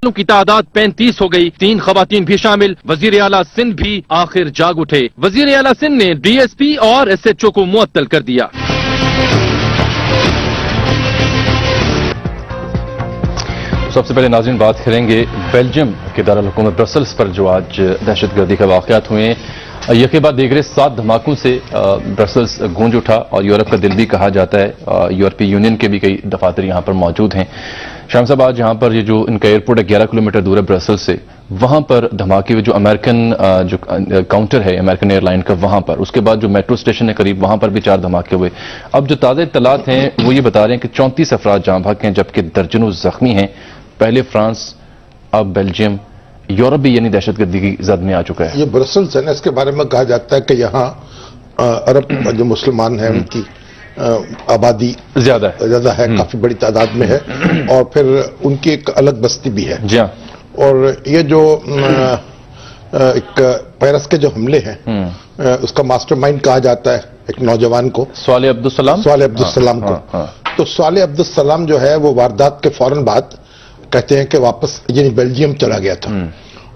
قتلوں کی تعداد 35 ہو گئی، 3 خواتین بھی شامل۔ وزیر اعلیٰ سندھ بھی آخر جاگ اٹھے، وزیر اعلیٰ سندھ نے ڈی ایس پی اور ایس ایچ او کو معطل کر دیا۔ سب سے پہلے ناظرین بات کریں گے بیلجیم کے دارالحکومت برسلز پر جو آج دہشت گردی کے واقعات ہوئے ہیں۔ یکے بعد دیگرے 7 دھماکوں سے برسلز گونج اٹھا اور یورپ کا دل بھی کہا جاتا ہے۔ یورپی یونین کے بھی کئی دفاتر یہاں پر موجود ہیں۔ شام صاحب، آج یہاں پر یہ جو ان کا ایئرپورٹ ہے 11 کلومیٹر دور ہے برسلز سے، وہاں پر دھماکے ہوئے، جو امریکن جو کاؤنٹر ہے امریکن ایئر لائن کا وہاں پر، اس کے بعد جو میٹرو اسٹیشن ہے قریب وہاں پر بھی 4 دھماکے ہوئے۔ اب جو تازہ اطلاعات ہیں وہ یہ بتا رہے ہیں کہ 34 افراد جاں بحق ہیں جبکہ درجنوں زخمی ہیں۔ پہلے فرانس، اب بیلجیم، یورپ بھی یعنی دہشت گردی کی زد میں آ چکا ہے۔ یہ برسلز ہے نا، اس کے بارے میں کہا جاتا ہے کہ یہاں عرب جو مسلمان ہیں ان کی آبادی زیادہ ہے، کافی بڑی تعداد میں ہے، اور پھر ان کی ایک الگ بستی بھی ہے۔ جی ہاں، اور یہ جو ایک پیرس کے جو حملے ہیں اس کا ماسٹر مائنڈ کہا جاتا ہے ایک نوجوان کو، صالح عبدالسلام کو۔ تو صالح عبدالسلام جو ہے وہ واردات کے فوراً بعد کہتے ہیں کہ واپس یعنی بیلجیم چلا گیا تھا،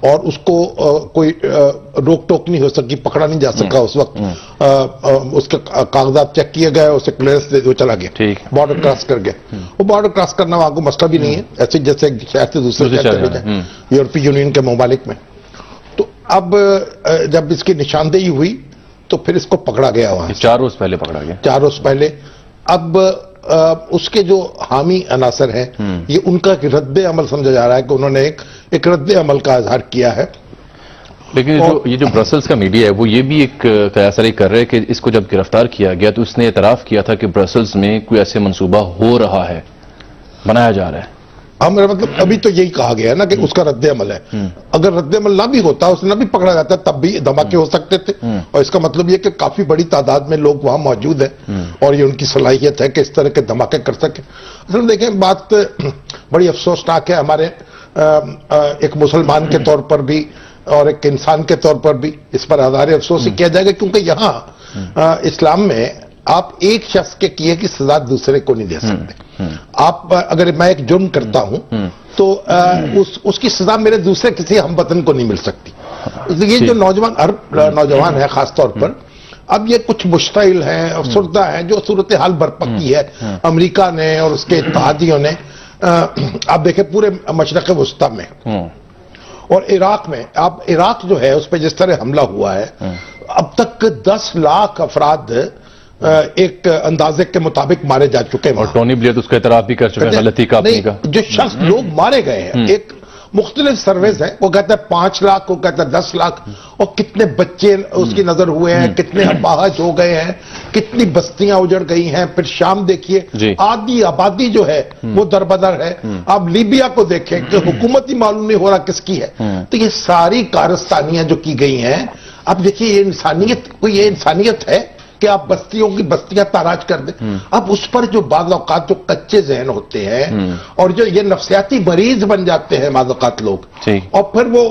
اور اس کو کوئی روک ٹوک نہیں ہو سکی، پکڑا نہیں جا سکا اس وقت۔ اس کے کاغذات چیک کیے گئے، اسے کلیئرنس دے، وہ چلا گیا، بارڈر کراس کر گیا۔ وہ بارڈر کراس کرنا وہاں کو مسئلہ بھی نہیں ہے، ایسے جیسے شہر سے دوسرے شہر چلے جائیں یورپی یونین کے ممالک میں۔ تو اب جب اس کی نشاندہی ہوئی تو پھر اس کو پکڑا گیا وہاں، 4 روز پہلے پکڑا گیا، 4 روز پہلے۔ اب اس کے جو حامی عناصر ہیں یہ ان کا ایک رد عمل سمجھا جا رہا ہے کہ انہوں نے ایک رد عمل کا اظہار کیا ہے۔ لیکن یہ جو برسلز کا میڈیا ہے وہ یہ بھی ایک قیاس رائے کر رہا ہے کہ اس کو جب گرفتار کیا گیا تو اس نے اعتراف کیا تھا کہ برسلز میں کوئی ایسے منصوبہ ہو رہا ہے، بنایا جا رہا ہے۔ میرا مطلب ابھی تو یہی کہا گیا نا کہ اس کا رد عمل ہے۔ اگر رد عمل نہ بھی ہوتا، اس نے نہ بھی پکڑا جاتا، تب بھی دھماکے ہو سکتے تھے، اور اس کا مطلب یہ کہ کافی بڑی تعداد میں لوگ وہاں موجود ہیں اور یہ ان کی صلاحیت ہے کہ اس طرح کے دھماکے کر سکیں۔ اصل دیکھیں، بات بڑی افسوسناک ہے ہمارے ایک مسلمان کے طور پر بھی اور ایک انسان کے طور پر بھی، اس پر اظہار افسوس ہی کیا جائے گا، کیونکہ یہاں اسلام میں آپ ایک شخص کے کیے کی سزا دوسرے کو نہیں دے سکتے۔ آپ اگر میں ایک جرم کرتا ہوں تو اس کی سزا میرے دوسرے کسی ہم وطن کو نہیں مل سکتی۔ یہ جو نوجوان ہے خاص طور پر، اب یہ کچھ مشتعل ہیں، افسردہ ہیں، جو صورتحال برپا کی ہے امریکہ نے اور اس کے اتحادیوں نے۔ آپ دیکھیں پورے مشرق وسطیٰ میں اور عراق میں، آپ عراق جو ہے اس پہ جس طرح حملہ ہوا ہے، اب تک 10 لاکھ افراد ایک اندازے کے مطابق مارے جا چکے ہیں، اور ٹونی بلیئر اس کا اعتراف بھی کر چکے ہیں غلطی کا اپنی کا۔ جو شخص لوگ مارے گئے ہیں، ایک مختلف سروس ہیں، وہ کہتا ہے 5 لاکھ، وہ کہتا ہے 10 لاکھ، اور کتنے بچے اس کی نظر ہوئے ہیں، کتنے اپاہج ہو گئے ہیں، کتنی بستیاں اجڑ گئی ہیں۔ پھر شام دیکھیے، آدھی آبادی جو ہے وہ دربدر ہے۔ آپ لیبیا کو دیکھیں کہ حکومت ہی معلوم نہیں ہو رہا کس کی ہے۔ تو یہ ساری کارستانیاں جو کی گئی ہیں، اب دیکھیے یہ انسانیت ہے کہ آپ بستیوں کی بستیاں تاراج کر دیں۔ اب اس پر جو بعض اوقات جو کچے ذہن ہوتے ہیں اور جو یہ نفسیاتی مریض بن جاتے ہیں بعض اوقات لوگ، اور پھر وہ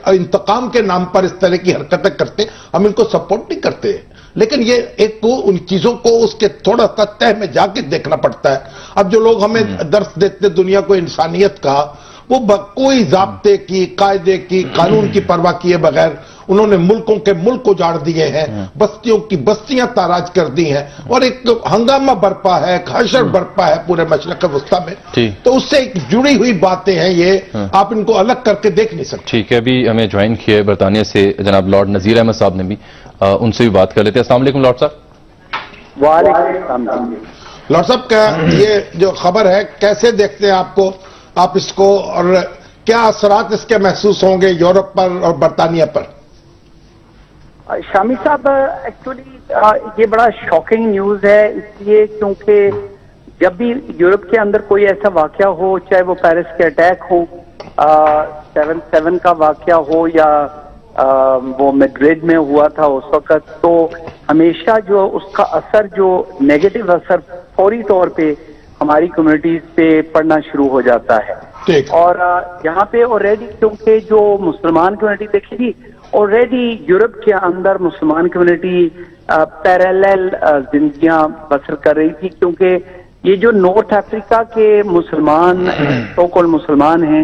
انتقام کے نام پر اس طرح کی حرکتیں کرتے، ہم ان کو سپورٹ نہیں کرتے، لیکن یہ ایک کو ان چیزوں کو اس کے تھوڑا سا تہ میں جا کے دیکھنا پڑتا ہے۔ اب جو لوگ ہمیں درس دیتے دنیا کو انسانیت کا، وہ کوئی ضابطے کی، قاعدے کی، قانون کی پرواہ کیے بغیر انہوں نے ملکوں کے ملک اجاڑ دیے ہیں، بستیوں کی بستیاں تاراج کر دی ہیں، اور ایک ہنگامہ برپا ہے، حشر برپا ہے پورے مشرق وسطیٰ میں۔ تو اس سے ایک جڑی ہوئی باتیں ہیں، یہ آپ ان کو الگ کر کے دیکھ نہیں سکتے۔ ٹھیک ہے، ابھی ہمیں جوائن کیا ہے برطانیہ سے جناب لارڈ نذیر احمد صاحب نے بھی، ان سے بھی بات کر لیتے ہیں۔ السلام علیکم لارڈ صاحب۔ وعلیکم السلام۔ لارڈ صاحب کا یہ جو خبر ہے کیسے دیکھتے ہیں آپ اس کو، اور کیا اثرات اس کے محسوس ہوں گے یورپ پر اور برطانیہ پر؟ شامی صاحب، ایکچولی یہ بڑا شاکنگ نیوز ہے، اس لیے کیونکہ جب بھی یورپ کے اندر کوئی ایسا واقعہ ہو، چاہے وہ پیرس کے اٹیک ہو، 7/7 کا واقعہ ہو، یا وہ میڈرڈ میں ہوا تھا اس وقت، تو ہمیشہ جو اس کا اثر، جو نیگیٹو اثر فوری طور پہ ہماری کمیونٹیز پہ پڑنا شروع ہو جاتا ہے۔ اور یہاں پہ آلریڈی کیونکہ جو مسلمان کمیونٹی دیکھے گی، آلریڈی یورپ کے اندر مسلمان کمیونٹی پیرالل زندگیاں بسر کر رہی تھی، کیونکہ یہ جو نارتھ افریقہ کے مسلمان سو کال مسلمان ہیں،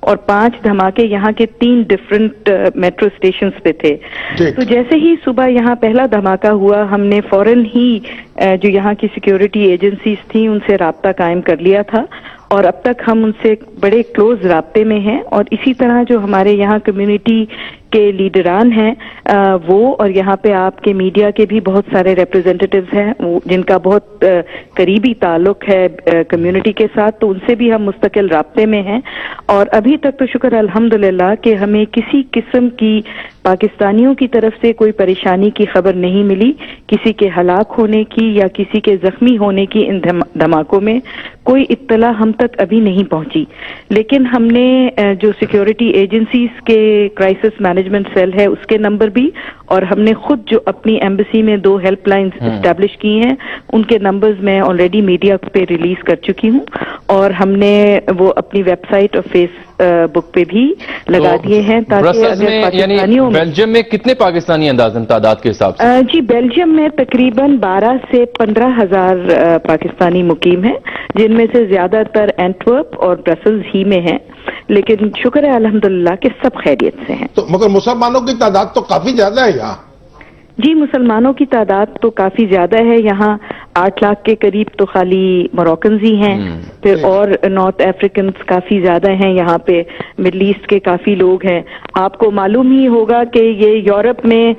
اور 5 دھماکے یہاں کے 3 ڈفرنٹ میٹرو اسٹیشنز پہ تھے. ٹھیک. تو جیسے ہی صبح یہاں پہلا دھماکہ ہوا ہم نے فوراً ہی جو یہاں کی سیکیورٹی ایجنسیز تھیں ان سے رابطہ قائم کر لیا تھا اور اب تک ہم ان سے بڑے کلوز رابطے میں ہیں. اور اسی طرح جو ہمارے یہاں کمیونٹی کے لیڈران ہیں وہ اور یہاں پہ آپ کے میڈیا کے بھی بہت سارے ریپرزینٹیٹیوز ہیں جن کا بہت قریبی تعلق ہے کمیونٹی کے ساتھ, تو ان سے بھی ہم مستقل رابطے میں ہیں. اور ابھی تک تو شکر الحمدللہ کہ ہمیں کسی قسم کی پاکستانیوں کی طرف سے کوئی پریشانی کی خبر نہیں ملی, کسی کے ہلاک ہونے کی یا کسی کے زخمی ہونے کی ان دھماکوں میں کوئی اطلاع ہم تک ابھی نہیں پہنچی. لیکن ہم نے جو سیکیورٹی ایجنسیز کے کرائسس مینجمنٹ سیل ہے اس کے نمبر بھی, اور ہم نے خود جو اپنی ایمبیسی میں 2 ہیلپ لائنز اسٹیبلش کی ہیں ان کے نمبرز میں آلریڈی میڈیا پہ ریلیز کر چکی ہوں, اور ہم نے وہ اپنی ویب سائٹ اور فیس بک پہ بھی لگا دیے ہیں تاکہ اگر پاکستانیوں بیلجیم میں کتنے پاکستانی اندازاً تعداد کے حساب سے؟ جی بیلجیم میں تقریباً 12 سے 15 ہزار پاکستانی مقیم ہیں, جن میں سے زیادہ تر اینٹورپ اور برسلز ہی میں ہیں, لیکن شکر ہے الحمدللہ کہ سب خیریت سے ہیں. تو مگر مسلمانوں کی تعداد تو کافی زیادہ ہے یہاں. جی مسلمانوں کی تعداد تو کافی زیادہ ہے یہاں, 8 لاکھ کے قریب تو خالی موروکنز ہی ہیں, پھر اور نارتھ افریقنز کافی زیادہ ہیں یہاں پہ, مڈل ایسٹ کے کافی لوگ ہیں. آپ کو معلوم ہی ہوگا کہ یہ یورپ میں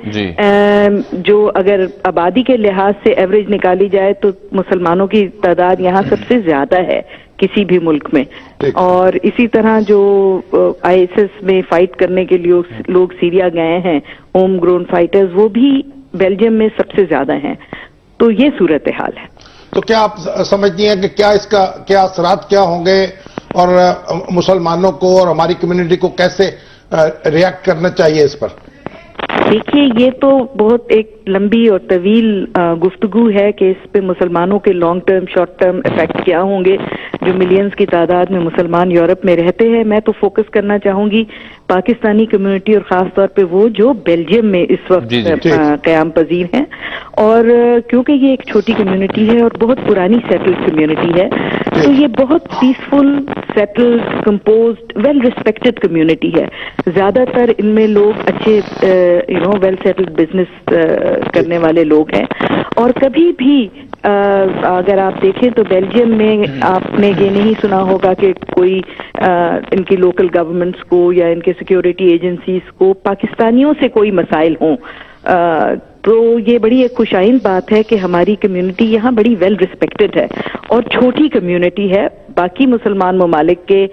جو اگر آبادی کے لحاظ سے ایوریج نکالی جائے تو مسلمانوں کی تعداد یہاں سب سے زیادہ ہے کسی بھی ملک میں. اور اسی طرح جو آئی ایس ایس میں فائٹ کرنے کے لیے لوگ سیریا گئے ہیں, ہوم گرون فائٹرز, وہ بھی بیلجیم میں سب سے زیادہ ہیں. تو یہ صورتحال ہے. تو کیا آپ سمجھتی ہیں کہ کیا اس کا کیا اثرات کیا ہوں گے اور مسلمانوں کو اور ہماری کمیونٹی کو کیسے ریئیکٹ کرنا چاہیے اس پر؟ دیکھیے یہ تو بہت ایک لمبی اور طویل گفتگو ہے کہ اس پہ مسلمانوں کے long term short term effect کیا ہوں گے جو ملینز کی تعداد میں مسلمان یورپ میں رہتے ہیں. میں تو فوکس کرنا چاہوں گی پاکستانی کمیونٹی اور خاص طور پہ وہ جو بیلجیم میں اس وقت قیام پذیر ہیں, اور کیونکہ یہ ایک چھوٹی کمیونٹی ہے اور بہت پرانی سیٹلڈ کمیونٹی ہے, تو یہ بہت peaceful settled composed well respected community ہے. زیادہ تر ان میں لوگ اچھے ویل سیٹلڈ بزنس کرنے والے لوگ ہیں, اور کبھی بھی اگر آپ دیکھیں تو بیلجیم میں آپ نے یہ نہیں سنا ہوگا کہ کوئی ان کی لوکل گورنمنٹس کو یا ان کے سیکیورٹی ایجنسیز کو پاکستانیوں سے کوئی مسائل ہوں. تو یہ بڑی ایک خوشائن بات ہے کہ ہماری کمیونٹی یہاں بڑی ویل ریسپیکٹڈ ہے اور چھوٹی کمیونٹی ہے. باقی مسلمان ممالک کے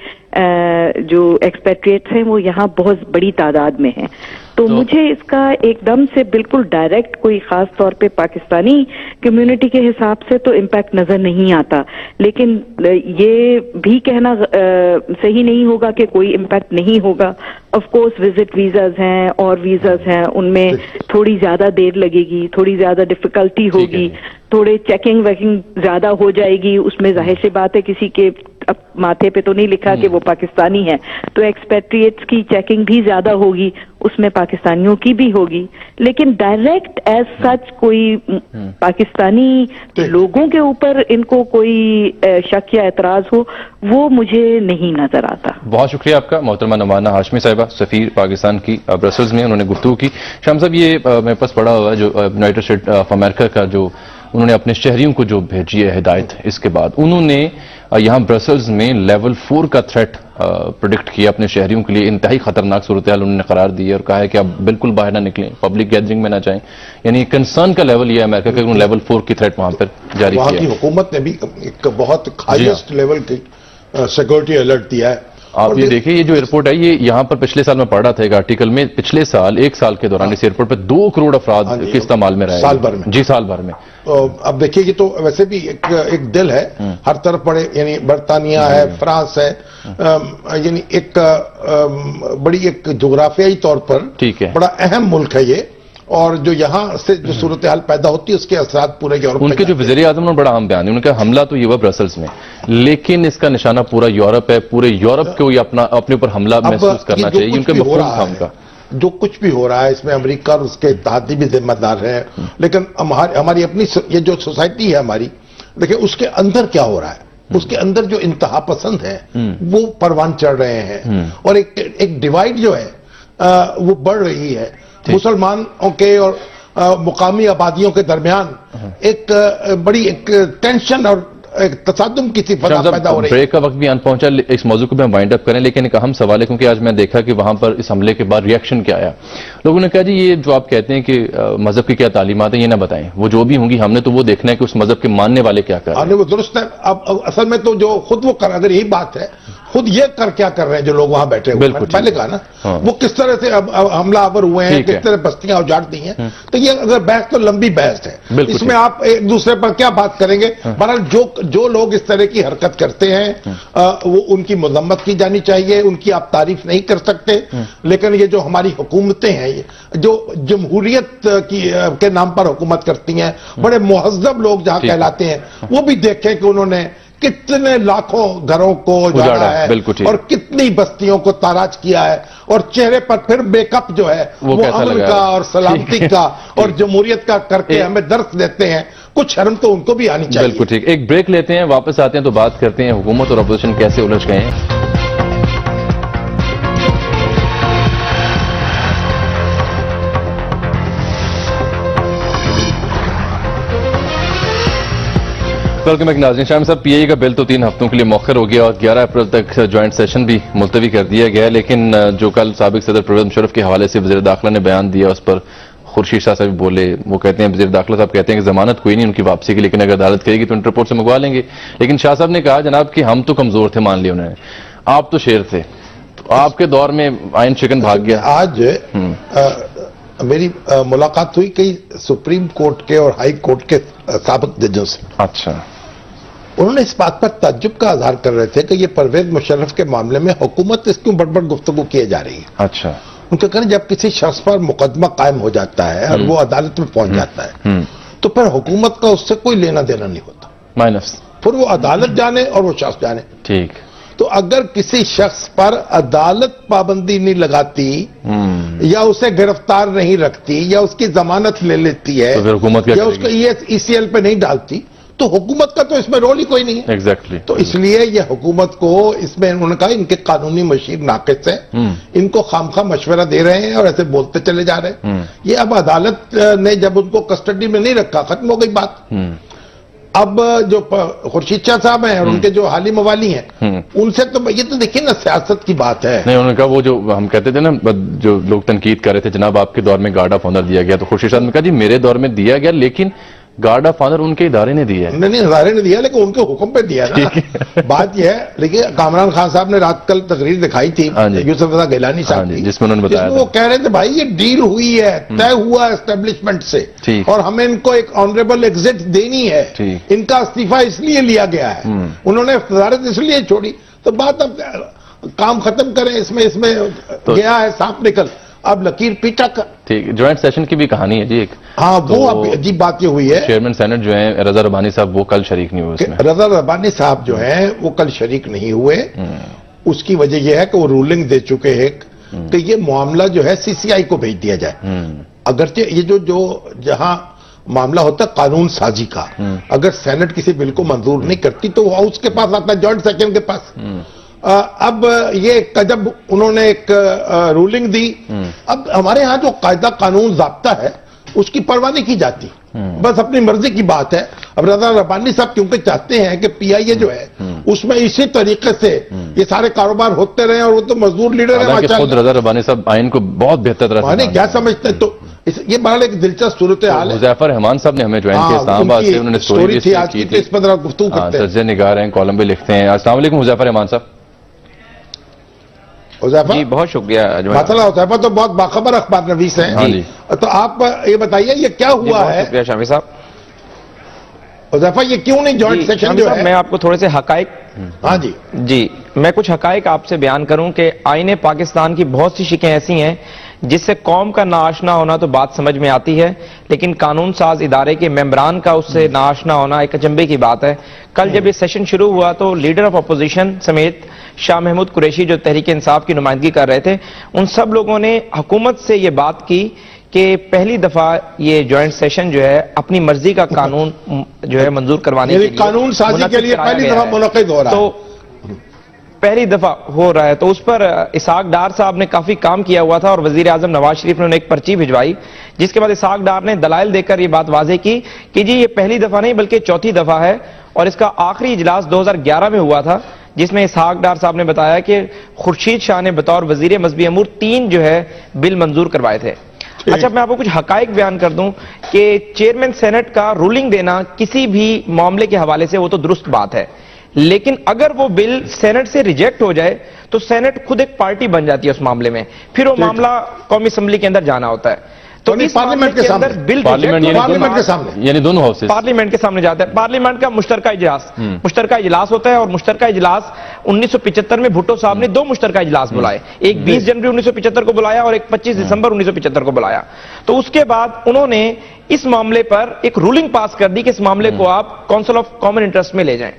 جو ایکسپیٹریٹس ہیں وہ یہاں بہت بڑی تعداد میں ہیں. تو مجھے اس کا ایک دم سے بالکل ڈائریکٹ کوئی خاص طور پہ پاکستانی کمیونٹی کے حساب سے تو امپیکٹ نظر نہیں آتا, لیکن یہ بھی کہنا صحیح نہیں ہوگا کہ کوئی امپیکٹ نہیں ہوگا. آف کورس وزٹ ویزاز ہیں اور ویزاز ہیں, ان میں تھوڑی زیادہ دیر لگے گی, تھوڑی زیادہ ڈفیکلٹی ہوگی, تھوڑے چیکنگ ویکنگ زیادہ ہو جائے گی. اس میں ظاہر سی بات ہے کسی کے ماتھے پہ تو نہیں لکھا کہ وہ پاکستانی ہے, تو ایکسپیٹریٹس کی چیکنگ بھی زیادہ ہوگی, اس میں پاکستانیوں کی بھی ہوگی. لیکن ڈائریکٹ ایز سچ کوئی پاکستانی لوگوں کے اوپر ان کو کوئی شک یا اعتراض ہو وہ مجھے نہیں نظر آتا. بہت شکریہ آپ کا محترمہ نمانہ ہاشمی صاحبہ, سفیر پاکستان کی برسلز میں, انہوں نے گفتگو کی. شام صاحب یہ میرے پاس پڑا ہوا ہے جو یونائٹڈ اسٹیٹ آف امریکہ کا جو انہوں نے اپنے شہریوں کو جو بھیجی ہے ہدایت, اس کے بعد انہوں نے یہاں برسلز میں لیول 4 کا تھریٹ پروڈکٹ کیا اپنے شہریوں کے لیے. انتہائی خطرناک صورتحال انہوں نے قرار دی ہے اور کہا ہے کہ آپ بالکل باہر نہ نکلیں, پبلک گیدرنگ میں نہ جائیں. یعنی کنسرن کا لیول یہ ہے امریکہ کہ انہوں نے لیول 4 کی تھریٹ وہاں پر جاری کیا. وہاں کی حکومت نے بھی ایک بہت ہائیسٹ لیول کی سیکورٹی الرٹ دیا ہے. آپ یہ دیکھیں, یہ جو ایئرپورٹ ہے یہ یہاں پر پچھلے سال میں پڑھ رہا تھا ایک آرٹیکل میں, پچھلے سال 1 سال کے دوران اس ایئرپورٹ پہ 2 کروڑ افراد کے استعمال میں رہے سال بھر میں. جی سال بھر میں. اب دیکھیے یہ تو ویسے بھی ایک دل ہے, ہر طرف پڑے, یعنی برطانیہ ہے, فرانس ہے, یعنی ایک بڑی ایک جغرافیائی طور پر بڑا اہم ملک ہے یہ, اور جو یہاں سے جو صورتحال پیدا ہوتی ہے اس کے اثرات پورے یورپ میں. ان کے جو وزیر اعظم نے بڑا اہم بیان دیا, انہوں نے کہا حملہ تو یہ ہوا برسلز میں, لیکن اس کا نشانہ پورا یورپ ہے, پورے یورپ کو یہ اپنے اوپر حملہ محسوس کرنا چاہیے. ان کا مفہوم تھا ان کا. جو کچھ بھی ہو رہا ہے اس میں امریکہ اور اس کے اتحادی بھی ذمہ دار ہے, لیکن ہماری اپنی یہ جو سوسائٹی ہے ہماری, دیکھیں اس کے اندر کیا ہو رہا ہے. اس کے اندر جو انتہا پسند ہیں وہ پروان چڑھ رہے ہیں، اور ایک ڈیوائیڈ جو ہے وہ بڑھ رہی ہے مسلمانوں کے اور مقامی آبادیوں کے درمیان، ایک بڑی ایک ٹینشن اور ایک تصادم کی سی فضا پیدا ہو رہی ہے۔ بریک کا وقت بھی آن پہنچا، اس موضوع کو بھی ہم وائنڈ اپ کریں، لیکن ایک اہم سوال ہے کیونکہ آج میں دیکھا کہ وہاں پر اس حملے کے بعد ریئیکشن کیا آیا۔ لوگوں نے کہا جی یہ جو آپ کہتے ہیں کہ مذہب کی کیا تعلیمات ہیں یہ نہ بتائیں، وہ جو بھی ہوں گی ہم نے تو وہ دیکھنا ہے کہ اس مذہب کے ماننے والے کیا کر رہے ہیں۔ وہ درست ہے، اب اصل میں تو جو خود وہ کر، اگر یہی بات ہے خود یہ کیا کر رہے ہیں جو لوگ وہاں بیٹھے ہوئے ہیں، پہلے کہا نا وہ کس طرح سے حملہ آور ہوئے ہیں، کس طرح بستیاں اجاڑ دی ہیں، تو یہ اگر بحث تو لمبی بحث ہے، اس میں آپ ایک دوسرے پر کیا بات کریں گے۔ بہرحال جو لوگ اس طرح کی حرکت کرتے ہیں وہ ان کی مذمت کی جانی چاہیے، ان کی آپ تعریف نہیں کر سکتے، لیکن یہ جو ہماری حکومتیں ہیں جو جمہوریت کے نام پر حکومت کرتی ہیں، بڑے مہذب لوگ جہاں کہلاتے ہیں، وہ بھی دیکھیں کہ انہوں نے کتنے لاکھوں گھروں کو اجاڑا ہے اور کتنی بستیوں کو تاراج کیا ہے، اور چہرے پر پھر بیک اپ جو ہے وہ امن کا اور سلامتی کا اور جمہوریت کا کر کے ہمیں درس دیتے ہیں، کچھ شرم تو ان کو بھی آنی چاہیے۔ بالکل ٹھیک، ایک بریک لیتے ہیں، واپس آتے ہیں تو بات کرتے ہیں حکومت اور اپوزیشن کیسے الجھ گئے ہیں۔ ویلکم بیک ناظرین۔ شاہ صاحب، پی آئی کا بل تو 3 ہفتوں کے لیے مؤخر ہو گیا اور 11 اپریل تک جوائنٹ سیشن بھی ملتوی کر دیا گیا، لیکن جو کل سابق صدر پرویز مشرف کے حوالے سے وزیر داخلہ نے بیان دیا اس پر خورشید شاہ صاحب بولے، وہ کہتے ہیں وزیر داخلہ صاحب کہتے ہیں کہ ضمانت کوئی نہیں ان کی واپسی کی، لیکن اگر عدالت کرے گی تو انٹر پورٹ سے منگوا لیں گے، لیکن شاہ صاحب نے کہا جناب کہ ہم تو کمزور تھے، مان لیا انہوں نے، آپ تو شیر تھے، تو آپ کے دور میں آئین شکن بھاگ گیا۔ آج میری ملاقات ہوئی کئی سپریم کورٹ کے اور ہائی کورٹ کے سابق ججوں سے، اچھا، انہوں نے اس بات پر تعجب کا اظہار کر رہے تھے کہ یہ پرویز مشرف کے معاملے میں حکومت اس کیوں بڑھ گفتگو کیے جا رہی ہے۔ اچھا، ان کا کہنا جب کسی شخص پر مقدمہ قائم ہو جاتا ہے اور وہ عدالت میں پہنچ جاتا ہے تو پھر حکومت کا اس سے کوئی لینا دینا نہیں ہوتا، مائنس، پھر وہ عدالت جانے اور وہ شخص جانے۔ ٹھیک، تو اگر کسی شخص پر عدالت پابندی نہیں لگاتی یا اسے گرفتار نہیں رکھتی یا اس کی ضمانت لے لیتی ہے تو پھر حکومت کیا یا اس کو ای سی ایل پہ نہیں ڈالتی تو حکومت کا تو اس میں رول ہی کوئی نہیں ہے۔ ایگزیکٹلی، تو اس لیے یہ حکومت کو اس میں انہوں نے کہا ان کے قانونی مشیر ناقص ہے، ان کو خامخواہ مشورہ دے رہے ہیں اور ایسے بولتے چلے جا رہے ہیں۔ یہ اب عدالت نے جب ان کو کسٹڈی میں نہیں رکھا، ختم ہو گئی بات۔ اب جو خورشید شاہ صاحب ہیں اور ان کے جو حالی موالی ہیں ان سے تو یہ تو دیکھیے نا سیاست کی بات ہے۔ نہیں، انہوں نے کہا وہ جو ہم کہتے تھے نا جو لوگ تنقید کر رہے تھے جناب آپ کے دور میں گارڈ آف آنر دیا گیا، تو خورشید صاحب نے کہا جی میرے دور میں دیا گیا لیکن گارڈ آف آنر ان کے ادارے نے دیا ہے۔ نہیں ادارے نے دیا لیکن ان کے حکم پہ دیا نا۔ بات یہ ہے، لیکن کامران خان صاحب نے رات کل تقریر دکھائی تھی یوسف رضا گیلانی صاحب کی، جس میں انہوں نے بتایا وہ کہہ رہے تھے بھائی یہ ڈیل ہوئی ہے، طے ہوا اسٹیبلشمنٹ سے اور ہمیں ان کو ایک آنریبل ایگزٹ دینی ہے، ان کا استعفیٰ اس لیے لیا گیا ہے، انہوں نے وزارت اس لیے چھوڑی، تو بات اب کام ختم کریں، اس میں گیا ہے سانپ نکل، اب لکیر پیٹا کا۔ ٹھیک، جوائنٹ سیشن کی بھی کہانی ہے جی ایک، ہاں وہ اب عجیب بات یہ ہوئی ہے، چیئرمین سینٹ جو ہیں رضا ربانی صاحب وہ کل شریک نہیں ہوئے اس میں۔ رضا ربانی صاحب جو ہیں وہ کل شریک نہیں ہوئے، اس کی وجہ یہ ہے کہ وہ رولنگ دے چکے ہیں کہ یہ معاملہ جو ہے سی سی آئی کو بھیج دیا جائے، اگرچہ یہ جو جہاں معاملہ ہوتا ہے قانون سازی کا، اگر سینٹ کسی بل کو منظور نہیں کرتی تو وہ ہاؤس کے پاس آتا ہے، جوائنٹ سیشن کے پاس۔ اب یہ جب انہوں نے ایک رولنگ دی، اب ہمارے ہاں جو قاعدہ قانون ضابطہ ہے اس کی پرواہ نہیں کی جاتی، بس اپنی مرضی کی بات ہے۔ اب رضا ربانی صاحب کیونکہ چاہتے ہیں کہ پی آئی اے جو ہے اس میں اسی طریقے سے یہ سارے کاروبار ہوتے رہے، اور وہ تو مزدور لیڈر ہے، خود رضا ربانی صاحب آئین کو بہت بہتر طرح سے کیا سمجھتے ہیں، تو یہ بہرحال ایک دلچسپ صورتحال ہے۔ حذیفہ رحمان صاحب نے ہمیں جوائن کیا اسلام آباد سے، انہوں نے اسٹوری تھی آج کی، اس پر گفتگو کرتے ہیں، سجدہ نگار ہیں، کالم بھی لکھتے ہیں۔ السلام علیکم حذیفہ رحمان صاحب۔ حذیفہ جی بہت شکریہ۔ مسئلہ حذیفہ تو بہت باخبر اخبار نویس ہیں، تو آپ یہ بتائیے یہ کیا ہوا ہے؟ شکریہ شامی صاحب۔ حذیفہ یہ کیوں نہیں جوائنٹ سیشن جو ہے؟ میں آپ کو تھوڑے سے حقائق، ہاں جی میں کچھ حقائق آپ سے بیان کروں کہ آئین پاکستان کی بہت سی شکیں ایسی ہیں جس سے قوم کا ناآشنا ہونا تو بات سمجھ میں آتی ہے، لیکن قانون ساز ادارے کے ممبران کا اس سے ناآشنا ہونا ایک اچنبے کی بات ہے۔ کل جب یہ سیشن شروع ہوا تو لیڈر آف اپوزیشن سمیت شاہ محمود قریشی جو تحریک انصاف کی نمائندگی کر رہے تھے، ان سب لوگوں نے حکومت سے یہ بات کی کہ پہلی دفعہ یہ جوائنٹ سیشن جو ہے اپنی مرضی کا قانون جو ہے منظور کروانے کے لیے قانون سازی کے لیے پہلی دفعہ منعقد ہو رہا ہے، تو پہلی دفعہ ہو رہا ہے، تو اس پر اسحاق ڈار صاحب نے کافی کام کیا ہوا تھا اور وزیر اعظم نواز شریف نے انہیں ایک پرچی بھجوائی، جس کے بعد اسحاق ڈار نے دلائل دے کر یہ بات واضح کی کہ جی یہ پہلی دفعہ نہیں بلکہ چوتھی دفعہ ہے، اور اس کا آخری اجلاس 2011 میں ہوا تھا، جس میں اسحاق ڈار صاحب نے بتایا کہ خورشید شاہ نے بطور وزیر مذہبی امور 3 جو ہے بل منظور کروائے تھے۔ اچھا میں آپ کو کچھ حقائق بیان کر دوں کہ چیئرمین سینٹ کا رولنگ دینا کسی بھی معاملے کے حوالے سے وہ تو درست بات ہے، لیکن اگر وہ بل سینٹ سے ریجیکٹ ہو جائے تو سینٹ خود ایک پارٹی بن جاتی ہے اس معاملے میں، پھر وہ معاملہ قومی اسمبلی کے اندر جانا ہوتا ہے، تو اس پارلیمنٹ کے سامنے بل پارلیمنٹ کے سامنے یعنی دونوں ہاؤسز پارلیمنٹ کے سامنے جاتا ہے، پارلیمنٹ کا مشترکہ اجلاس ہوتا ہے، اور مشترکہ اجلاس 1975 میں بھٹو صاحب نے 2 مشترکہ اجلاس بلائے، ایک 20 جنوری 1975 کو بلایا اور ایک 25 دسمبر 1975 کو بلایا، تو اس کے بعد انہوں نے اس معاملے پر ایک رولنگ پاس کر دی کہ اس معاملے کو آپ کونسل آف کامن انٹرسٹ میں لے جائیں۔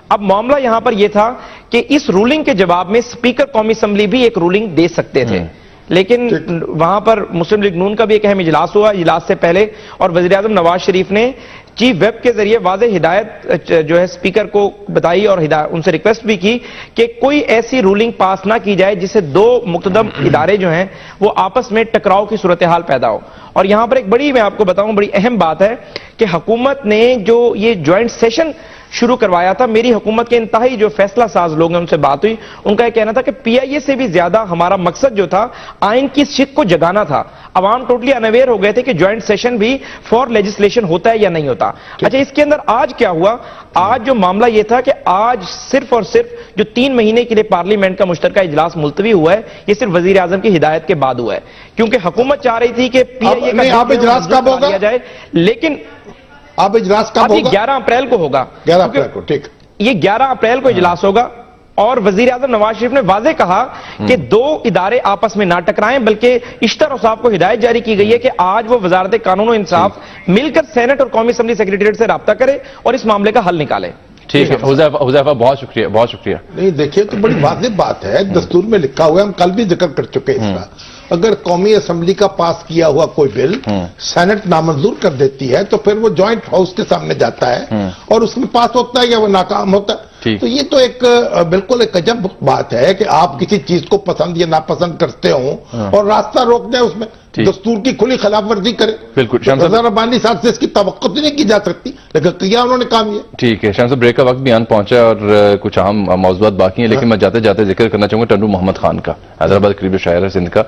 اب معاملہ یہاں پر یہ تھا کہ اس رولنگ کے جواب میں اسپیکر قومی اسمبلی بھی ایک رولنگ دے سکتے تھے، لیکن وہاں پر مسلم لیگ نون کا بھی ایک اہم اجلاس ہوا اجلاس سے پہلے، اور وزیر اعظم نواز شریف نے چیف ویب کے ذریعے واضح ہدایت جو ہے اسپیکر کو بتائی اور ان سے ریکویسٹ بھی کی کہ کوئی ایسی رولنگ پاس نہ کی جائے جس سے 2 مقتدم ادارے جو ہیں وہ آپس میں ٹکراؤ کی صورتحال پیدا ہو۔ اور یہاں پر ایک بڑی میں آپ کو بتاؤں بڑی اہم بات ہے کہ حکومت نے جو یہ جوائنٹ سیشن شروع کروایا تھا، میری حکومت کے انتہائی جو فیصلہ ساز لوگ ہیں ان سے بات ہوئی، ان کا یہ کہنا تھا کہ پی آئی اے سے بھی زیادہ ہمارا مقصد جو تھا آئین کی شک کو جگانا تھا۔ عوام ٹوٹلی انویئر ہو گئے تھے کہ جوائنٹ سیشن بھی فار لیجسلیشن ہوتا ہے یا نہیں ہوتا۔ اچھا اس کے اندر آج کیا ہوا؟ آج جو معاملہ یہ تھا کہ آج صرف اور صرف جو 3 مہینے کے لیے پارلیمنٹ کا مشترکہ اجلاس ملتوی ہوا ہے، یہ صرف وزیر اعظم کی ہدایت کے بعد ہوا ہے، کیونکہ حکومت چاہ رہی تھی کہ پی آئی اے کا اجلاس کب ہوگا جائے، لیکن آپ اجلاس کب ہوگا؟ 11 اپریل کو ہوگا، 11 اپریل کو، ٹھیک، یہ 11 اپریل کو اجلاس ہوگا، اور وزیر اعظم نواز شریف نے واضح کہا کہ 2 ادارے آپس میں نہ ٹکرائیں، بلکہ اشتر صاحب کو ہدایت جاری کی گئی ہے کہ آج وہ وزارت قانون و انصاف مل کر سینٹ اور قومی اسمبلی سیکریٹریٹ سے رابطہ کرے اور اس معاملے کا حل نکالے۔ ٹھیک ہے حذیفہ بہت شکریہ بہت شکریہ۔ نہیں دیکھیے تو بڑی واضح بات ہے، دستور میں لکھا ہوا ہے، ہم کل بھی ذکر کر چکے ہیں اس کا، اگر قومی اسمبلی کا پاس کیا ہوا کوئی بل سینٹ نامنظور کر دیتی ہے تو پھر وہ جوائنٹ ہاؤس کے سامنے جاتا ہے اور اس میں پاس ہوتا ہے یا وہ ناکام ہوتا ہے، تو یہ تو ایک بالکل ایک عجب بات ہے کہ آپ کسی چیز کو پسند یا ناپسند کرتے ہوں اور راستہ روک دیں، اس میں دستور کی کھلی خلاف ورزی کرے۔ بالکل رضا ربانی صاحب سے اس کی توقع نہیں کی جا سکتی، لیکن کیا انہوں نے کام یہ۔ ٹھیک ہے شام صاحب، بریک کا وقت بھی آن پہنچا ہے اور کچھ اہم موضوعات باقی ہیں، لیکن میں جاتے جاتے ذکر کرنا چاہوں گا ٹنڈو محمد خان کا، حیدرآباد قریبی شاعر ہے سندھ کا۔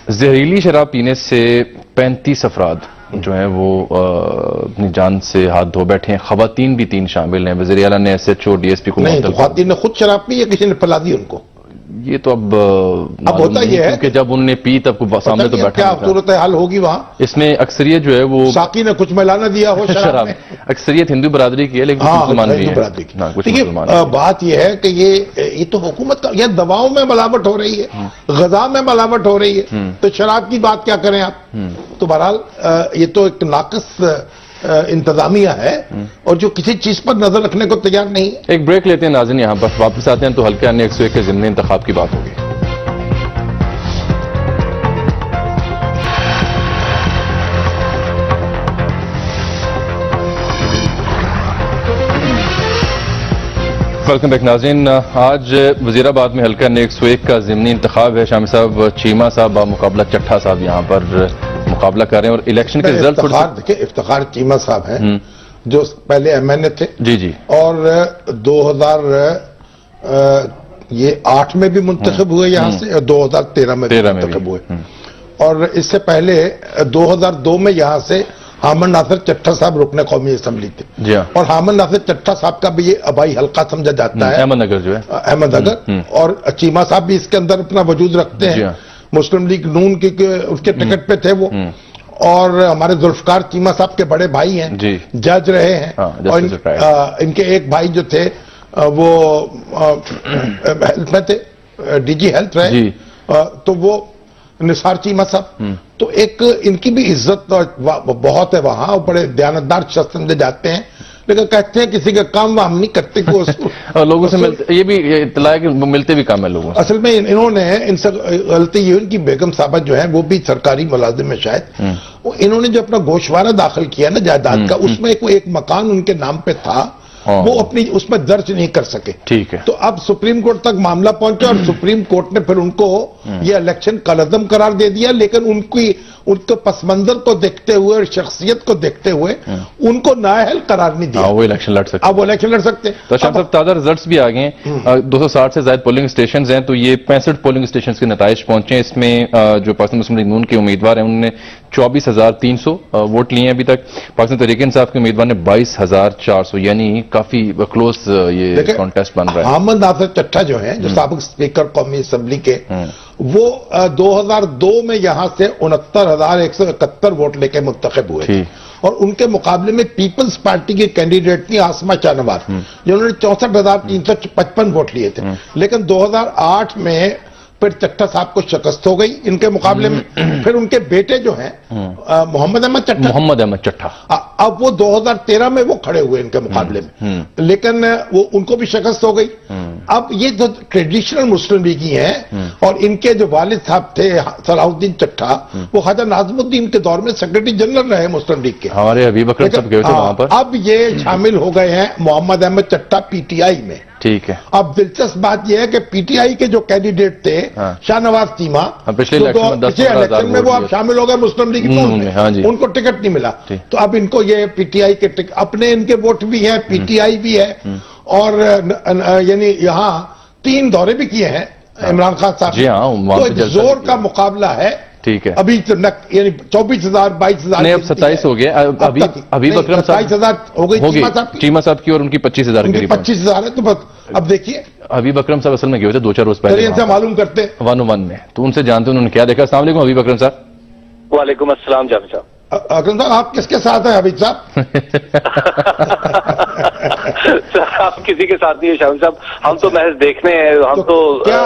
زہریلی شراب پینے سے 35 افراد جو ہیں وہ اپنی جان سے ہاتھ دھو بیٹھے ہیں، خواتین بھی 3 شامل ہیں، وزیر اعلیٰ نے S H O D S P کو نہیں، خواتین نے خود شراب پی یا کسی نے پلا دی ان کو؟ یہ تو اب ہوتا یہ ہے کیونکہ جب انہوں نے پی تب سامنے تو بیٹھا کیا صورتحال ہوگی وہاں؟ اس میں اکثریت جو ہے وہ ساقی نے کچھ ملانا دیا ہو شراب میں، اکثریت ہندو برادری کی ہے، لیکن کچھ مسلمان بھی ہیں، کچھ مسلمان۔ بات یہ ہے کہ یہ تو حکومت کا، یہ دواؤں میں ملاوٹ ہو رہی ہے، غذا میں ملاوٹ ہو رہی ہے، تو شراب کی بات کیا کریں آپ؟ تو بہرحال یہ تو ایک ناقص انتظامیہ ہے اور جو کسی چیز پر نظر رکھنے کو تیار نہیں ہے۔ ایک بریک لیتے ہیں ناظرین، یہاں پر واپس آتے ہیں تو حلقہ 101 کے ضمن انتخاب کی بات ہوگی۔ ویلکم بیک ناظرین، آج وزیر آباد میں حلقہ 101 کا ضمنی انتخاب ہے۔ شامی صاحب چیمہ صاحب مقابلہ چٹھا صاحب یہاں پر مقابلہ کر رہے ہیں اور الیکشن کے رزلٹ دیکھیں، افتخار چیمہ صاحب ہیں جو پہلے ایم این اے تھے جی اور 2008 میں بھی منتخب ہوئے یہاں سے اور 2013 میں بھی منتخب ہوئے، اور اس سے پہلے 2002 میں یہاں سے حامد ناصر چٹھا صاحب رکن قومی اسمبلی تھے، اور حامد ناصر چٹھا صاحب کا بھی یہ آبائی حلقہ سمجھا جاتا ہے، احمد نگر جو ہے، احمد نگر، اور چیمہ صاحب بھی اس کے اندر اپنا وجود رکھتے ہیں، مسلم لیگ نون کی اس کے ٹکٹ پہ تھے وہ، اور ہمارے ذوالفقار چیمہ صاحب کے بڑے بھائی ہیں، جج رہے ہیں، اور ان کے ایک بھائی جو تھے وہ ہیلتھ میں تھے، ڈی جی ہیلتھ رہے، تو وہ نثار چیمہ صاحب، تو ایک ان کی بھی عزت بہت ہے وہاں، اور بڑے دیانتدار شخص سمجھے جاتے ہیں، لیکن کہتے ہیں کسی کا کام ہم نہیں کرتے کہ اور لوگوں سے ملتے، یہ بھی اطلاع ہے کہ ملتے بھی کام ہے لوگوں سے. اصل میں انہوں نے ان سے غلطی یہ ان کی بیگم صاحبہ جو ہیں وہ بھی سرکاری ملازم ہے شاید، انہوں نے جو اپنا گوشوارہ داخل کیا نا جائیداد کا، اس میں ایک مکان ان کے نام پہ تھا، وہ اپنی اس میں درج نہیں کر سکے. ٹھیک ہے. تو اب سپریم کورٹ تک معاملہ پہنچا اور سپریم کورٹ نے پھر ان کو یہ الیکشن کالعدم قرار دے دیا، لیکن ان کے پس منظر کو دیکھتے ہوئے اور شخصیت کو دیکھتے ہوئے ان کو نااہل قرار نہیں دیا. وہ الیکشن لڑ سکتے. اب وہ الیکشن لڑ سکتے. تو شاہ صاحب تازہ ریزلٹس بھی آ گئے ہیں، 260 سے زائد پولنگ اسٹیشنز ہیں، تو یہ 65 پولنگ اسٹیشنز کے نتائج پہنچے ہیں. اس میں جو پاکستان مسلم لیگ نون کے امیدوار ہیں انہوں نے 24,300 ووٹ لیے ہیں ابھی تک. پاکستان تحریک انصاف کے امیدوار نے 22,400، یعنی کافی کلوز یہ کانٹیسٹ بن رہا ہے. محمد ناصر چٹھا جو ہیں جو سابق اسپیکر قومی اسمبلی کے، وہ 2002 میں یہاں سے 69,171 ووٹ لے کے منتخب ہوئے تھے، اور ان کے مقابلے میں پیپلز پارٹی کی کینڈیڈیٹ تھی آسما شاہنواز، جنہوں نے 64,355 ووٹ لیے تھے. لیکن 2008 میں پھر چٹھا صاحب کو شکست ہو گئی ان کے مقابلے میں. پھر ان کے بیٹے جو ہیں محمد احمد چٹھا، اب وہ 2013 میں وہ کھڑے ہوئے ان کے مقابلے میں، لیکن وہ ان کو بھی شکست ہو گئی. اب یہ جو ٹریڈیشنل مسلم لیگی ہیں، اور ان کے جو والد صاحب تھے صلاح الدین چٹھا، وہ خواجہ ناظم الدین کے دور میں سیکرٹری جنرل رہے مسلم لیگ کے. ہمارے حبیب اکرم صاحب گئے تھے وہاں پر. اب یہ شامل ہو گئے ہیں محمد احمد چٹھا پی ٹی آئی میں. ٹھیک ہے. اب دلچسپ بات یہ ہے کہ پی ٹی آئی کے جو کینڈیڈیٹ تھے شاہ نواز چیمہ، پچھلے الیکشن میں وہ اب شامل ہو گئے مسلم لیگ میں، ان کو ٹکٹ نہیں ملا. تو اب ان کو یہ پی ٹی آئی کے اپنے ان کے ووٹ بھی ہیں، پی ٹی آئی بھی ہے، اور یعنی یہاں 3 دورے بھی کیے ہیں عمران خان صاحب. تو ایک زور کا مقابلہ ہے. ٹھیک ہے. ابھی یعنی 24,000 22,000 نہیں، اب 27 ہو گیا. حبیب اکرم صاحب 27,000 ہو گئی چیمہ صاحب کی، اور ان کی 25,000 کی 25,000 ہے. تو بس اب دیکھیے حبیب اکرم صاحب اصل میں گئے تھے 2-4 روز پہلے، ان سے معلوم کرتے 101 میں، تو ان سے جانتے انہوں نے کیا دیکھا. السلام علیکم حبیب اکرم صاحب. وعلیکم السلام جاوید صاحب. اکرم صاحب آپ کس کے ساتھ ہیں حبیب صاحب؟ آپ کسی کے ساتھ نہیں ہے شاہد صاحب، ہم تو محض دیکھنے ہیں، ہم تو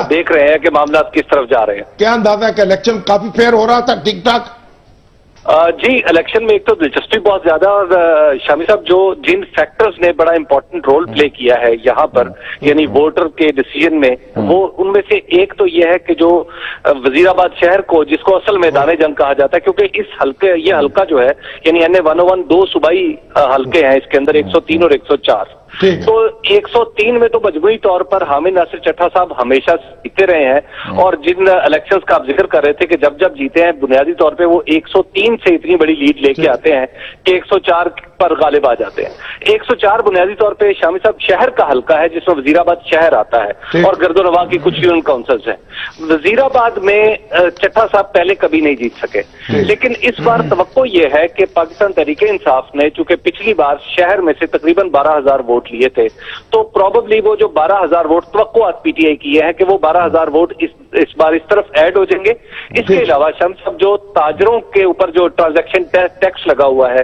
دیکھ رہے ہیں کہ معاملات کس طرف جا رہے ہیں. کیا اندازہ ہے کہ الیکشن کافی فیئر ہو رہا تھا، ٹھیک ٹھاک؟ جی الیکشن میں ایک تو دلچسپی بہت زیادہ، اور شامی صاحب جن فیکٹرز نے بڑا امپورٹنٹ رول پلے کیا ہے یہاں پر، یعنی ووٹر کے ڈیسیجن میں، وہ ان میں سے ایک تو یہ ہے کہ جو وزیر آباد شہر کو، جس کو اصل میدان جنگ کہا جاتا ہے، کیونکہ اس حلقے، یہ حلقہ جو ہے یعنی NA-101 2 صوبائی حلقے ہیں اس کے اندر، 103 اور 104. تو 103 میں تو مجموعی طور پر حامد ناصر چٹھا صاحب ہمیشہ جیتے رہے ہیں، اور جن الیکشنز کا آپ ذکر کر رہے تھے کہ جب جیتے ہیں بنیادی طور پہ وہ 103 سے اتنی بڑی لیڈ لے کے آتے ہیں کہ 104 پر غالب آ جاتے ہیں. 104 بنیادی طور پہ شامی صاحب شہر کا حلقہ ہے جس میں وزیر آباد شہر آتا ہے اور گرد و نواح کی کچھ یونین کاؤنسلز ہیں. وزیر آباد میں چٹھا صاحب پہلے کبھی نہیں جیت سکے، لیکن اس بار توقع یہ ہے کہ پاکستان تحریک انصاف نے، چونکہ پچھلی بار شہر میں سے تقریباً 12,000 ووٹ لیے تھے، تو پروبیبلی وہ جو 12,000 ووٹ توقعات پی ٹی آئی کی ہے کہ وہ 12,000 ووٹ اس بار اس طرف ایڈ ہو جائیں گے. اس کے علاوہ شمس صاحب جو تاجروں کے اوپر جو ٹرانزیکشن ٹیکس لگا ہوا ہے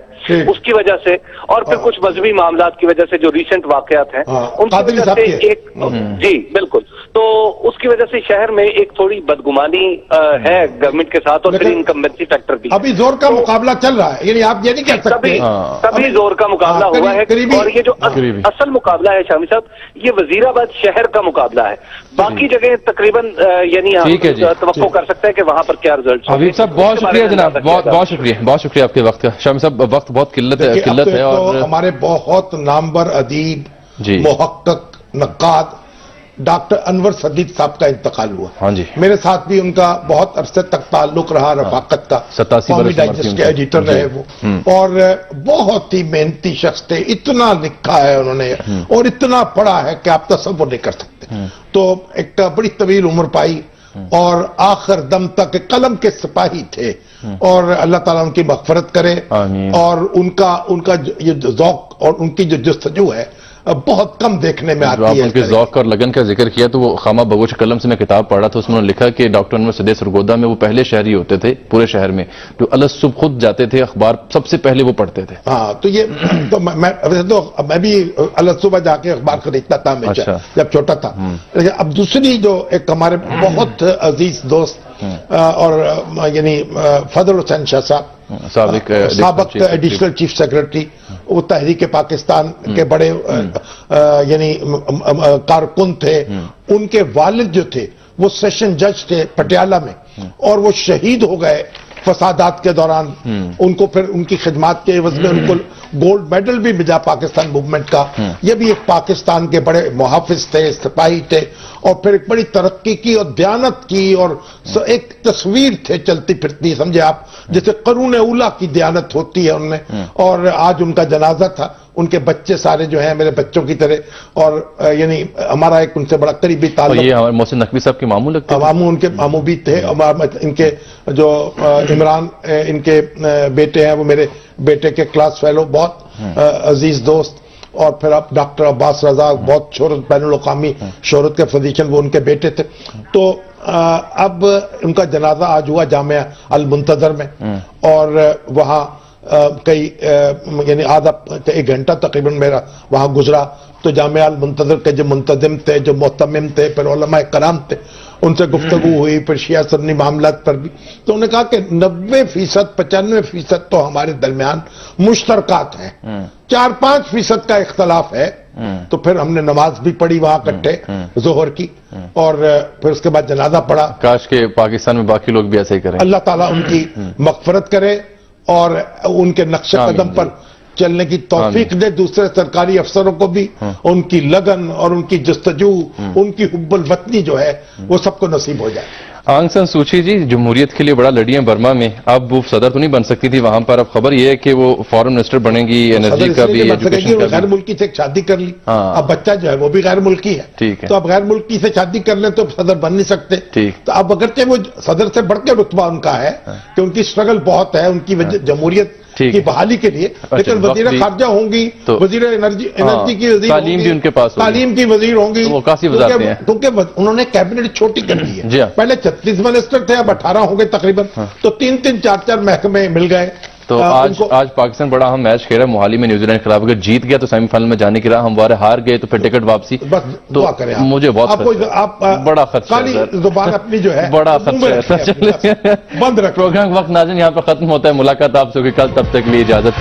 اس کی وجہ سے، اور پھر کچھ مذہبی معاملات کی وجہ سے جو ریسنٹ واقعات ہیں ان کی وجہ سے ایک، جی بالکل، تو اس کی وجہ سے شہر میں ایک تھوڑی بدگمانی ہے گورنمنٹ کے ساتھ، اور پھر انکمبنسی فیکٹر بھی. ابھی زور کا مقابلہ چل رہا ہے، یعنی آپ یہ نہیں کہہ سکتے تبھی زور کا مقابلہ ہوا ہے. اور یہ جو اصل مقابلہ ہے شامی صاحب، یہ وزیر آباد شہر کا مقابلہ ہے. باقی جگہ تقریباً یعنی توقع کر سکتے ہیں کہ وہاں پر کیا رزلٹ. حبیب صاحب بہت شکریہ جناب، بہت شکریہ، بہت شکریہ آپ کے وقت کا. شامی صاحب وقت بہت قلت ہے، اور ہمارے بہت نامور ادیب، محقق، نقاد ڈاکٹر انور صدیق صاحب کا انتقال ہوا. ہاں جی، میرے ساتھ بھی ان کا بہت عرصے تک تعلق رہا، رفاقت کا. 87 قومی ڈائجسٹ کے ایڈیٹر رہے وہ، اور بہت ہی محنتی شخص تھے. اتنا لکھا ہے انہوں نے اور اتنا پڑھا ہے کہ آپ تصور نہیں کر سکتے. تو ایک بڑی طویل عمر پائی، اور آخر دم تک قلم کے سپاہی تھے، اور اللہ تعالیٰ ان کی مغفرت کرے. اور ان کا یہ ذوق اور ان کی جو جستجو ہے بہت کم دیکھنے میں آتی ہے. ان کے ذوق اور لگن کا ذکر کیا تو وہ خامہ بگوش قلم سے میں کتاب پڑھ رہا تھا، اس میں انہوں نے لکھا کہ ڈاکٹر انور صدیق سرگودا میں وہ پہلے شہری ہوتے تھے پورے شہر میں جو صبح خود جاتے تھے، اخبار سب سے پہلے وہ پڑھتے تھے. ہاں، تو یہ تو میں بھی صبح جا کے اخبار خریدتا تھا جب چھوٹا تھا. لیکن اب دوسری جو ایک ہمارے بہت عزیز دوست اور یعنی فضل حسین شاہ صاحب، سابق ایڈیشنل چیف سیکرٹری، وہ تحریک پاکستان کے بڑے یعنی کارکن تھے. ان کے والد جو تھے وہ سیشن جج تھے پٹیالہ میں, اور وہ شہید ہو گئے فسادات کے دوران. ان کو پھر ان کی خدمات کے عوض میں ان کو گولڈ میڈل بھی ملا پاکستان موومنٹ کا. یہ بھی ایک پاکستان کے بڑے محافظ تھے, سپاہی تھے, اور پھر ایک بڑی ترقی کی اور دیانت کی, اور ایک تصویر تھے چلتی پھرتی, سمجھے آپ, جیسے قرون اولا کی دیانت ہوتی ہے ان میں. اور آج ان کا جنازہ تھا. ان کے بچے سارے جو ہیں میرے بچوں کی طرح, اور یعنی ہمارا ایک ان سے بڑا قریبی تعلق. یہ ہمارے محسن نقوی صاحب کے ماموں لگتے ہیں. ماموں ان کے ماموں بھی تھے. ان کے جو عمران ان کے بیٹے ہیں وہ میرے بیٹے کے کلاس فیلو, بہت عزیز دوست. اور پھر اب ڈاکٹر عباس رضا, بہت شہرت, بین الاقوامی شہرت کے فزیشین, وہ ان کے بیٹے تھے. تو اب ان کا جنازہ آج ہوا جامعہ المنتظر میں, اور وہاں کئی یعنی آدھا ایک گھنٹہ تقریباً میرا وہاں گزرا. تو جامعہ المنتظر کے جو منتظم تھے, جو محتمم تھے, پھر علماء کرام تھے, ان سے گفتگو ہوئی, پھر شیعہ سنی معاملات پر بھی. تو انہوں نے کہا کہ 90% 95% تو ہمارے درمیان مشترکات ہیں, 4-5% کا اختلاف ہے. تو پھر ہم نے نماز بھی پڑھی وہاں اکٹھے ظہر کی, اور پھر اس کے بعد جنازہ پڑھا. کاش کہ پاکستان میں باقی لوگ بھی ایسے ہی کریں. اللہ تعالیٰ ان کی مغفرت کرے اور ان کے نقش قدم پر چلنے کی توفیق دے. دوسرے سرکاری افسروں کو بھی ان کی لگن اور ان کی جستجو, ان کی حب الوطنی جو ہے وہ سب کو نصیب ہو جائے. آنگ سان سوچی جی جمہوریت کے لیے بڑا لڑی ہیں برما میں, اب وہ صدر تو نہیں بن سکتی تھی وہاں پر, اب خبر یہ ہے کہ وہ فارن منسٹر بنے گی, انرجی کا بھی, ایجوکیشن کا بھی. غیر ملکی سے شادی کر لی, اب بچہ جو ہے وہ بھی غیر ملکی ہے. ٹھیک ہے, تو اب غیر ملکی سے شادی کر لیں تو صدر بن نہیں سکتے. ٹھیک, تو اب اگرچہ وہ صدر سے بڑھ کے رتبہ ان کا ہے کہ ان کی سٹرگل بہت ہے ان کی جمہوریت کی بحالی کے لیے, لیکن وزیر خارجہ ہوں گی, وزیر انرجی کی وزیر, تعلیم بھی ان کے پاس, تعلیم کی وزیر ہوں گی, وہ کافی وزارتیں ہیں, کیونکہ انہوں نے کیبنٹ چھوٹی کر دی ہے. پہلے 36 منسٹر تھے, اب 18 ہو گئے تقریباً. تو 3-3 4-4 محکمے مل گئے. تو آج پاکستان بڑا اہم میچ کھیل رہا ہے موہالی میں نیوزی لینڈ کے خلاف. اگر جیت گیا تو سیمی فائنل میں جانے کی راہ ہموار ہے, ہار گئے تو پھر ٹکٹ واپسی. تو مجھے بہت بڑا خدشہ ہے, زبان اپنی جو ہے بڑا خدشہ ہے. بند رکھ. پروگرام وقت ناظرین یہاں پر ختم ہوتا ہے. ملاقات آپ سے ہوگی کل, تب تک لیے اجازت.